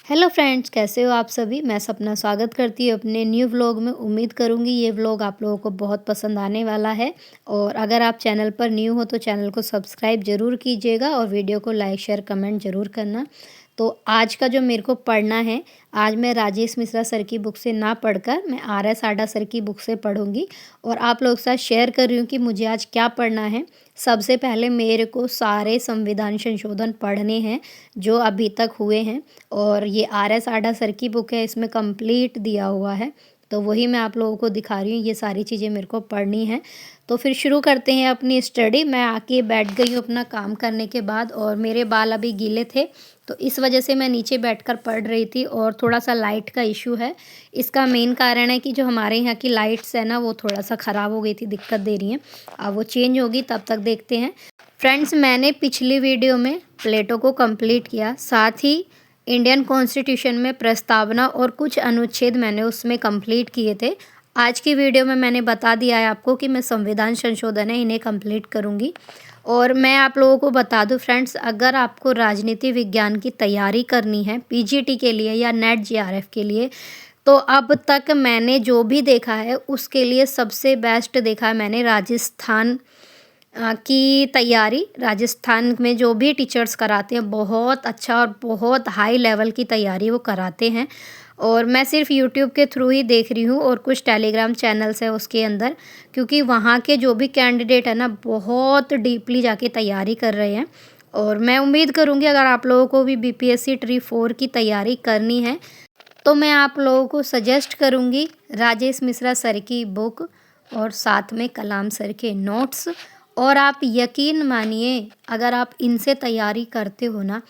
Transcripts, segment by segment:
Hello friends, कैसे हो आप सभी। मैं सपना स्वागत करती हूँ अपने न्यू व्लॉग में। उम्मीद करूँगी ये व्लॉग आप लोगों को बहुत पसंद आने वाला है। और अगर आप चैनल पर न्यू हो तो चैनल को सब्सक्राइब ज़रूर कीजिएगा और वीडियो को लाइक शेयर कमेंट ज़रूर करना। तो आज का जो मेरे को पढ़ना है, आज मैं राजेश मिश्रा सर की बुक से ना पढ़कर मैं RS आडा सर की बुक से पढ़ूँगी और आप लोगों के साथ शेयर कर रही हूँ कि मुझे आज क्या पढ़ना है। सबसे पहले मेरे को सारे संविधान संशोधन पढ़ने हैं जो अभी तक हुए हैं और ये RS आडा सर की बुक है, इसमें कंप्लीट दिया हुआ है। तो वही मैं आप लोगों को दिखा रही हूँ, ये सारी चीज़ें मेरे को पढ़नी है। तो फिर शुरू करते हैं अपनी स्टडी। मैं आके बैठ गई हूँ अपना काम करने के बाद और मेरे बाल अभी गीले थे तो इस वजह से मैं नीचे बैठकर पढ़ रही थी और थोड़ा सा लाइट का इशू है। इसका मेन कारण है कि जो हमारे यहाँ की लाइट्स है ना, वो थोड़ा सा ख़राब हो गई थी, दिक्कत दे रही हैं। अब वो चेंज होगी, तब तक देखते हैं। फ्रेंड्स, मैंने पिछली वीडियो में प्लेटो को कंप्लीट किया, साथ ही इंडियन कॉन्स्टिट्यूशन में प्रस्तावना और कुछ अनुच्छेद मैंने उसमें कंप्लीट किए थे। आज की वीडियो में मैंने बता दिया है आपको कि मैं संविधान संशोधन है इन्हें कंप्लीट करूंगी। और मैं आप लोगों को बता दूं फ्रेंड्स, अगर आपको राजनीति विज्ञान की तैयारी करनी है पीजीटी के लिए या नेट जीआरएफ के लिए, तो अब तक मैंने जो भी देखा है उसके लिए सबसे बेस्ट देखा है मैंने राजस्थान की तैयारी। राजस्थान में जो भी टीचर्स कराते हैं बहुत अच्छा और बहुत हाई लेवल की तैयारी वो कराते हैं। और मैं सिर्फ यूट्यूब के थ्रू ही देख रही हूँ और कुछ टेलीग्राम चैनल्स है उसके अंदर, क्योंकि वहाँ के जो भी कैंडिडेट है ना, बहुत डीपली जाके तैयारी कर रहे हैं। और मैं उम्मीद करूँगी अगर आप लोगों को भी बीपीएससी ट्री 4 की तैयारी करनी है तो मैं आप लोगों को सजेस्ट करूँगी राजेश मिश्रा सर की बुक और साथ में कलाम सर के नोट्स। और आप यकीन मानिए, अगर आप इनसे तैयारी करते हो ना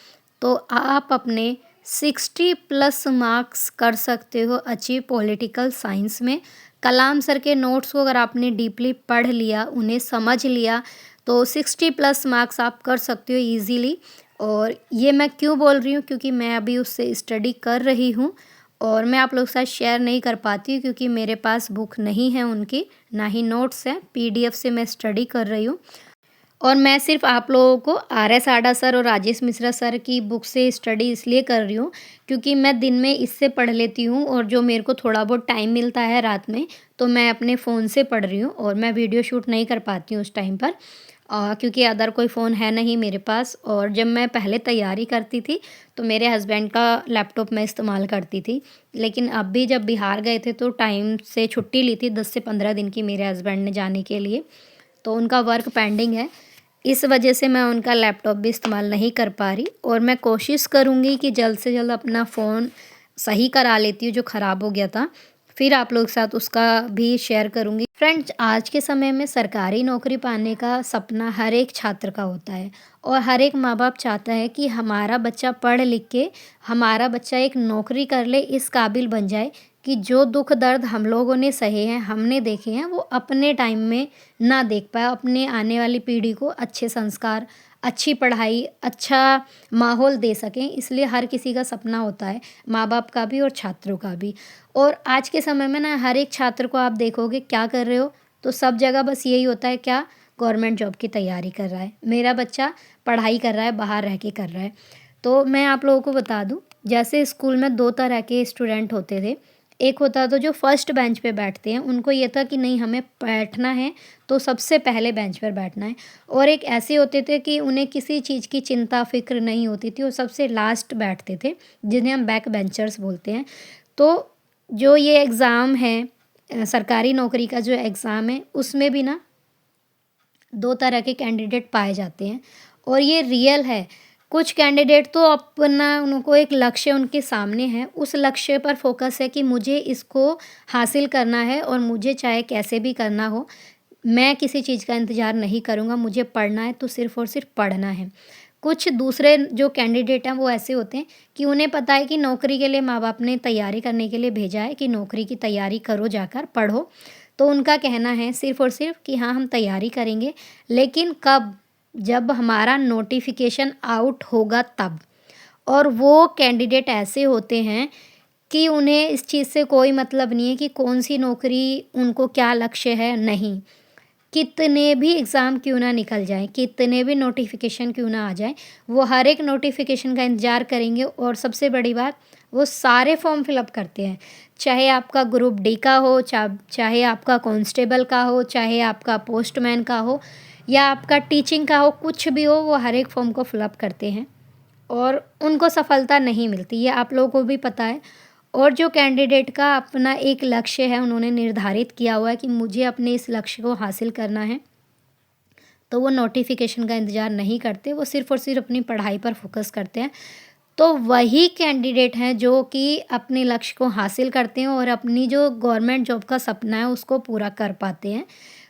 तो आप अपने 60+ मार्क्स कर सकते हो अचीव पॉलिटिकल साइंस में। कलाम सर के नोट्स को अगर आपने डीपली पढ़ लिया, उन्हें समझ लिया, तो 60+ मार्क्स आप कर सकते हो ईजीली। और ये मैं क्यों बोल रही हूँ, क्योंकि मैं अभी उससे स्टडी कर रही हूँ और मैं आप लोगों के साथ शेयर नहीं कर पाती हूँ क्योंकि मेरे पास बुक नहीं है उनकी, ना ही नोट्स हैं। पीडीएफ से मैं स्टडी कर रही हूँ और मैं सिर्फ आप लोगों को RS आडा सर और राजेश मिश्रा सर की बुक से स्टडी इसलिए कर रही हूँ क्योंकि मैं दिन में इससे पढ़ लेती हूँ और जो मेरे को थोड़ा बहुत टाइम मिलता है रात में तो मैं अपने फ़ोन से पढ़ रही हूँ और मैं वीडियो शूट नहीं कर पाती हूँ उस टाइम पर, क्योंकि अदर कोई फ़ोन है नहीं मेरे पास। और जब मैं पहले तैयारी करती थी तो मेरे हस्बैंड का लैपटॉप मैं इस्तेमाल करती थी, लेकिन अब भी जब बिहार गए थे तो टाइम से छुट्टी ली थी 10 से 15 दिन की मेरे हस्बैंड ने जाने के लिए, तो उनका वर्क पेंडिंग है। इस वजह से मैं उनका लैपटॉप भी इस्तेमाल नहीं कर पा रही और मैं कोशिश करूँगी कि जल्द से जल्द अपना फ़ोन सही करा लेती हूँ जो ख़राब हो गया था, फिर आप लोग के साथ उसका भी शेयर करूँगी। फ्रेंड्स, आज के समय में सरकारी नौकरी पाने का सपना हर एक छात्र का होता है और हर एक माँ बाप चाहता है कि हमारा बच्चा पढ़ लिख के हमारा बच्चा एक नौकरी कर ले, इस काबिल बन जाए कि जो दुख दर्द हम लोगों ने सहे हैं, हमने देखे हैं, वो अपने टाइम में ना देख पाए, अपने आने वाली पीढ़ी को अच्छे संस्कार, अच्छी पढ़ाई, अच्छा माहौल दे सकें। इसलिए हर किसी का सपना होता है, माँ बाप का भी और छात्रों का भी। और आज के समय में ना हर एक छात्र को आप देखोगे क्या कर रहे हो, तो सब जगह बस यही होता है, क्या गवर्नमेंट जॉब की तैयारी कर रहा है, मेरा बच्चा पढ़ाई कर रहा है, बाहर रह के कर रहा है। तो मैं आप लोगों को बता दूं, जैसे स्कूल में 2 तरह के स्टूडेंट होते थे। एक होता तो जो फर्स्ट बेंच पे बैठते हैं, उनको ये था कि नहीं हमें बैठना है तो सबसे पहले बेंच पर बैठना है। और एक ऐसे होते थे कि उन्हें किसी चीज़ की चिंता फ़िक्र नहीं होती थी, वो सबसे लास्ट बैठते थे, जिन्हें हम बैक बेंचर्स बोलते हैं। तो जो ये एग्ज़ाम है, सरकारी नौकरी का जो एग्ज़ाम है, उसमें भी ना 2 तरह के कैंडिडेट पाए जाते हैं और ये रियल है। कुछ कैंडिडेट तो अपना उनको एक लक्ष्य उनके सामने है, उस लक्ष्य पर फ़ोकस है कि मुझे इसको हासिल करना है और मुझे चाहे कैसे भी करना हो, मैं किसी चीज़ का इंतज़ार नहीं करूँगा, मुझे पढ़ना है तो सिर्फ़ और सिर्फ़ पढ़ना है। कुछ दूसरे जो कैंडिडेट हैं वो ऐसे होते हैं कि उन्हें पता है कि नौकरी के लिए माँ-बाप ने तैयारी करने के लिए भेजा है कि नौकरी की तैयारी करो, जाकर पढ़ो। तो उनका कहना है सिर्फ़ और सिर्फ़ कि हाँ, हम तैयारी करेंगे, लेकिन कब? जब हमारा नोटिफ़िकेशन आउट होगा तब। और वो कैंडिडेट ऐसे होते हैं कि उन्हें इस चीज़ से कोई मतलब नहीं है कि कौन-सी नौकरी, उनको क्या लक्ष्य है, नहीं। कितने भी एग्ज़ाम क्यों ना निकल जाएँ, कितने भी नोटिफ़िकेशन क्यों ना आ जाएँ, वो हर एक नोटिफ़िकेशन का इंतज़ार करेंगे और सबसे बड़ी बात, वो सारे फॉर्म फिलअप करते हैं। चाहे आपका ग्रुप डी का हो, चाहे आपका कांस्टेबल का हो, चाहे आपका पोस्टमैन का हो या आपका टीचिंग का हो, कुछ भी हो, वो हर एक फॉर्म को फिलअप करते हैं और उनको सफलता नहीं मिलती, ये आप लोगों को भी पता है। और जो कैंडिडेट का अपना एक लक्ष्य है, उन्होंने निर्धारित किया हुआ है कि मुझे अपने इस लक्ष्य को हासिल करना है, तो वो नोटिफ़िकेशन का इंतज़ार नहीं करते, वो सिर्फ़ और सिर्फ़ अपनी पढ़ाई पर फ़ोकस करते हैं। तो वही कैंडिडेट हैं जो कि अपने लक्ष्य को हासिल करते हैं और अपनी जो गवर्नमेंट जॉब का सपना है, उसको पूरा कर पाते हैं।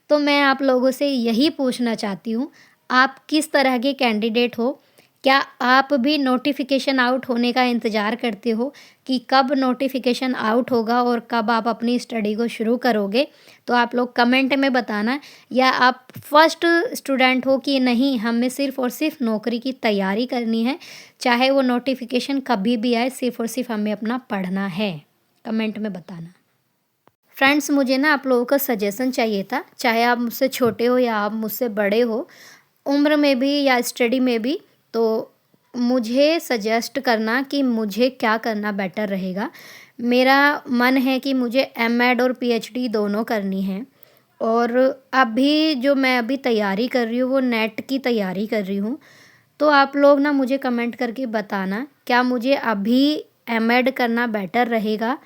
तो मैं आप लोगों से यही पूछना चाहती हूँ, आप किस तरह के कैंडिडेट हो? क्या आप भी नोटिफ़िकेशन आउट होने का इंतज़ार करते हो कि कब नोटिफ़िकेशन आउट होगा और कब आप अपनी स्टडी को शुरू करोगे? तो आप लोग कमेंट में बताना, या आप फर्स्ट स्टूडेंट हो कि नहीं, हमें सिर्फ़ और सिर्फ़ नौकरी की तैयारी करनी है, चाहे वो नोटिफ़िकेशन कभी भी आए, सिर्फ़ और सिर्फ़ हमें अपना पढ़ना है। कमेंट में बताना। फ्रेंड्स, मुझे ना आप लोगों का सजेशन चाहिए था, चाहे आप मुझसे छोटे हो या आप मुझसे बड़े हो, उम्र में भी या स्टडी में भी, तो मुझे सजेस्ट करना कि मुझे क्या करना बेटर रहेगा। मेरा मन है कि मुझे एमएड और पीएचडी दोनों करनी है और अभी जो मैं अभी तैयारी कर रही हूँ, वो नेट की तैयारी कर रही हूँ। तो आप लोग ना मुझे कमेंट करके बताना, क्या मुझे अभी एमएड करना बेटर रहेगा?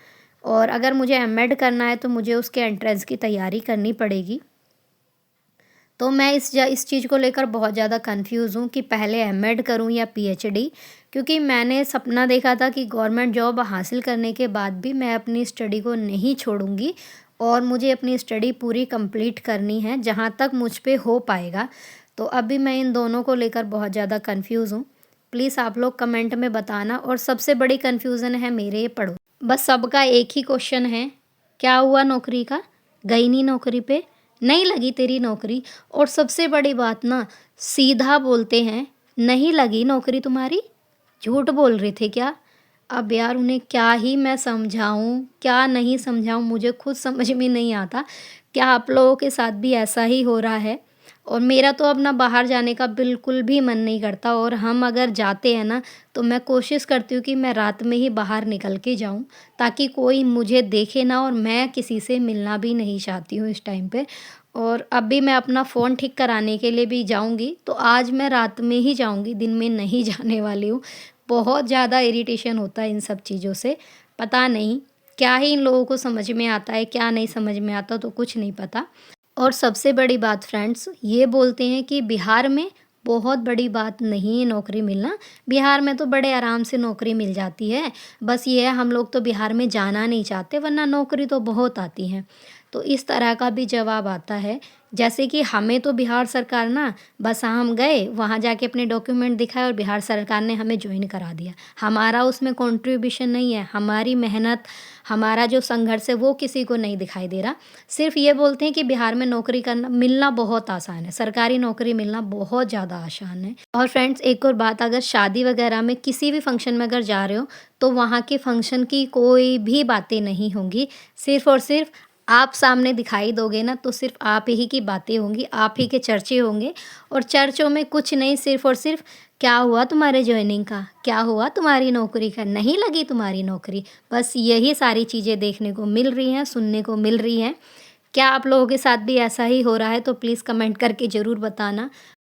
और अगर मुझे एमएड करना है तो मुझे उसके एंट्रेंस की तैयारी करनी पड़ेगी। तो मैं इस चीज़ को लेकर बहुत ज़्यादा कन्फ्यूज़ हूँ कि पहले एमएड करूँ या पीएचडी, क्योंकि मैंने सपना देखा था कि गवर्नमेंट जॉब हासिल करने के बाद भी मैं अपनी स्टडी को नहीं छोड़ूँगी और मुझे अपनी स्टडी पूरी कंप्लीट करनी है, जहाँ तक मुझ पे हो पाएगा। तो अभी मैं इन दोनों को लेकर बहुत ज़्यादा कन्फ्यूज़ हूँ। प्लीज़ आप लोग कमेंट में बताना। और सबसे बड़ी कन्फ्यूज़न है मेरे पड़ो बस सबका एक ही क्वेश्चन है, क्या हुआ नौकरी का? गई नहीं नौकरी पे? नहीं लगी तेरी नौकरी? और सबसे बड़ी बात ना, सीधा बोलते हैं, नहीं लगी नौकरी तुम्हारी? झूठ बोल रहे थे क्या? अब यार उन्हें क्या ही मैं समझाऊँ, क्या नहीं समझाऊँ, मुझे खुद समझ में नहीं आता। क्या आप लोगों के साथ भी ऐसा ही हो रहा है? और मेरा तो अब ना बाहर जाने का बिल्कुल भी मन नहीं करता, और हम अगर जाते हैं ना, तो मैं कोशिश करती हूँ कि मैं रात में ही बाहर निकल के जाऊँ, ताकि कोई मुझे देखे ना, और मैं किसी से मिलना भी नहीं चाहती हूँ इस टाइम पे। और अभी मैं अपना फ़ोन ठीक कराने के लिए भी जाऊँगी, तो आज मैं रात में ही जाऊँगी, दिन में नहीं जाने वाली हूँ। बहुत ज़्यादा इरिटेशन होता है इन सब चीज़ों से। पता नहीं क्या ही इन लोगों को समझ में आता है, क्या नहीं समझ में आता, तो कुछ नहीं पता। और सबसे बड़ी बात फ्रेंड्स, ये बोलते हैं कि बिहार में बहुत बड़ी बात नहीं है नौकरी मिलना। बिहार में तो बड़े आराम से नौकरी मिल जाती है। बस ये है, हम लोग तो बिहार में जाना नहीं चाहते, वरना नौकरी तो बहुत आती हैं। तो इस तरह का भी जवाब आता है। जैसे कि हमें तो बिहार सरकार ना, बस हम गए वहाँ जाके अपने डॉक्यूमेंट दिखाए और बिहार सरकार ने हमें जॉइन करा दिया। हमारा उसमें कंट्रीब्यूशन नहीं है, हमारी मेहनत, हमारा जो संघर्ष है वो किसी को नहीं दिखाई दे रहा। सिर्फ़ ये बोलते हैं कि बिहार में नौकरी करना मिलना बहुत आसान है, सरकारी नौकरी मिलना बहुत ज़्यादा आसान है। और फ्रेंड्स, एक और बात, अगर शादी वगैरह में किसी भी फंक्शन में अगर जा रहे हो, तो वहाँ के फंक्शन की कोई भी बातें नहीं होंगी। सिर्फ़ और सिर्फ़ आप सामने दिखाई दोगे ना, तो सिर्फ़ आप ही की बातें होंगी, आप ही के चर्चे होंगे। और चर्चों में कुछ नहीं, सिर्फ़ और सिर्फ़ क्या हुआ तुम्हारे जॉइनिंग का? क्या हुआ तुम्हारी नौकरी का? नहीं लगी तुम्हारी नौकरी? बस यही सारी चीज़ें देखने को मिल रही हैं, सुनने को मिल रही हैं। क्या आप लोगों के साथ भी ऐसा ही हो रहा है? तो प्लीज़ कमेंट करके ज़रूर बताना।